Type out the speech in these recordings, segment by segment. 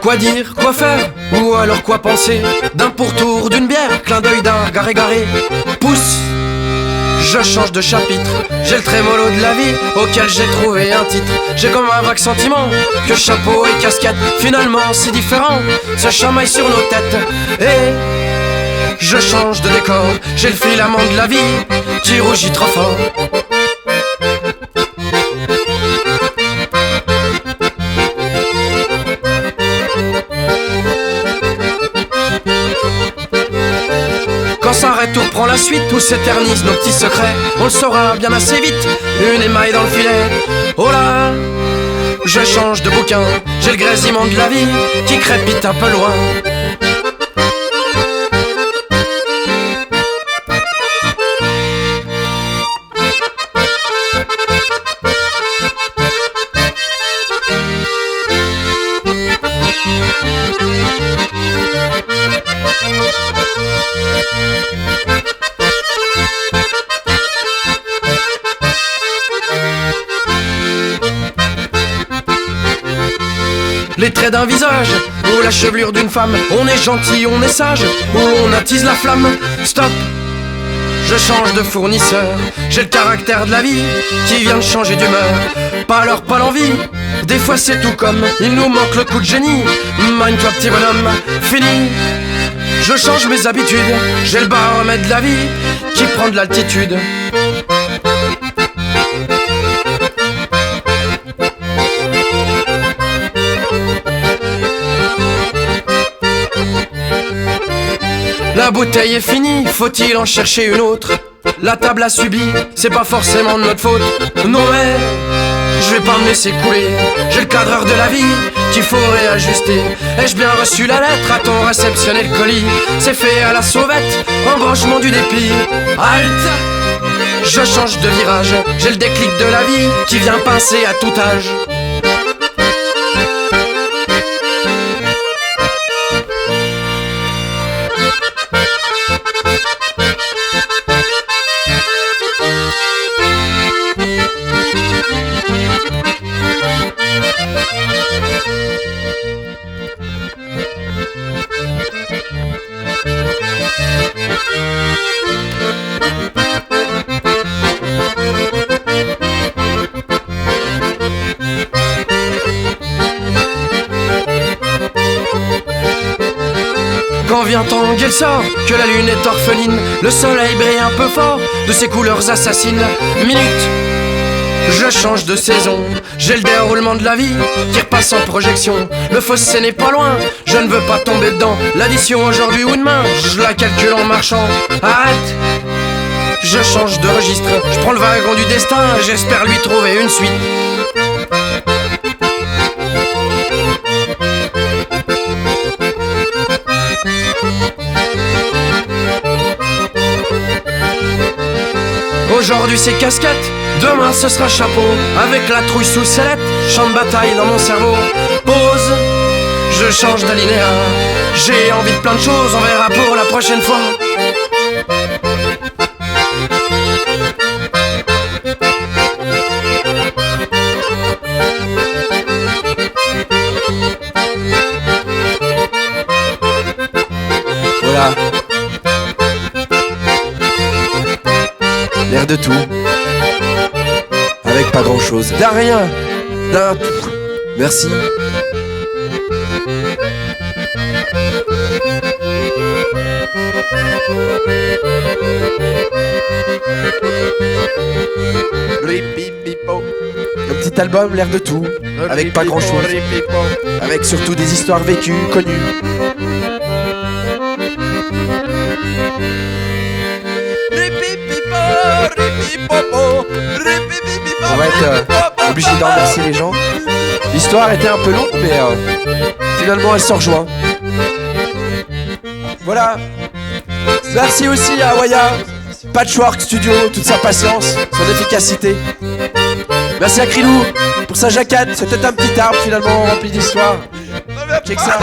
Quoi dire, quoi faire, ou alors quoi penser d'un pourtour, d'une bière, clin d'œil d'un regard égaré. Pousse, je change de chapitre, j'ai le trémolo de la vie auquel j'ai trouvé un titre. J'ai comme un vague sentiment que chapeau et casquette, finalement c'est différent, se chamaille sur nos têtes. Et je change de décor, j'ai le filament de la vie qui rougit trop fort. Quand s'arrête ou reprend la suite, où s'éternisent nos petits secrets, on le saura bien assez vite, une émaille dans le filet. Oh là, je change de bouquin, j'ai le grésillement de la vie qui crépite un peu loin. Les traits d'un visage, ou la chevelure d'une femme, on est gentil, on est sage, ou on attise la flamme. Stop, je change de fournisseur, j'ai le caractère de la vie qui vient de changer d'humeur. Pas l'heure, pas l'envie, des fois c'est tout comme il nous manque le coup de génie. Mine-toi petit bonhomme, fini. Je change mes habitudes, j'ai le baromètre de la vie qui prend de l'altitude. La bouteille est finie, faut-il en chercher une autre? La table a subi, c'est pas forcément de notre faute. Non mais, je vais pas me laisser couler, j'ai le cadreur de la vie qu'il faut réajuster. Ai-je bien reçu la lettre? A-t-on réceptionné le colis? C'est fait à la sauvette, embranchement du dépit. Halte, je change de virage, j'ai le déclic de la vie qui vient pincer à tout âge. Quand vient tanguer le sort, que la lune est orpheline, le soleil brille un peu fort de ses couleurs assassines. Minute, je change de saison, j'ai le déroulement de la vie qui repasse en projection. Le fossé n'est pas loin, je ne veux pas tomber dedans. L'addition aujourd'hui ou demain, je la calcule en marchant. Arrête, je change de registre, je prends le wagon du destin, j'espère lui trouver une suite. Aujourd'hui c'est casquette, demain ce sera chapeau, avec la trouille sous sellette, champ de bataille dans mon cerveau. Pause, je change d'alinéa, j'ai envie de plein de choses, on verra pour la prochaine fois. Voilà. L'air de tout, avec pas grand chose, d'un rien, d'un tout. Merci. Un petit album, l'air de tout, avec pas grand chose, avec surtout des histoires vécues, connues. On va être obligé d'en remercier les gens. L'histoire était un peu longue, mais finalement elle se rejoint. Voilà. Merci aussi à Waya, Patchwork Studio, toute sa patience, son efficacité. Merci à Krilou pour sa jaquette. C'était un petit arbre finalement rempli d'histoire. Check ça.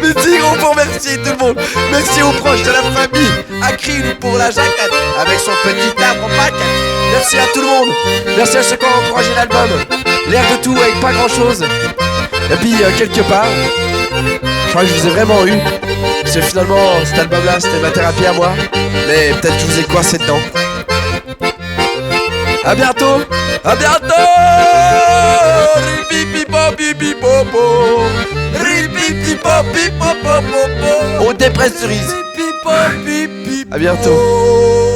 Merci gros pour remercier tout le monde. Merci aux proches de la famille, à Krilou pour la jaquette avec son petit arbre en paquette. Merci à tout le monde. Merci à ceux qui ont encouragé l'album. L'air de tout avec pas grand chose. Et puis quelque part Je crois que je vous ai vraiment eu. Parce que finalement, cet album-là, c'était ma thérapie à moi. Mais peut-être que je vous ai coincé dedans. À bientôt. À bientôt. Ripipipopipipopo. Ripipipopipopo. On dépresse cerise. À bientôt.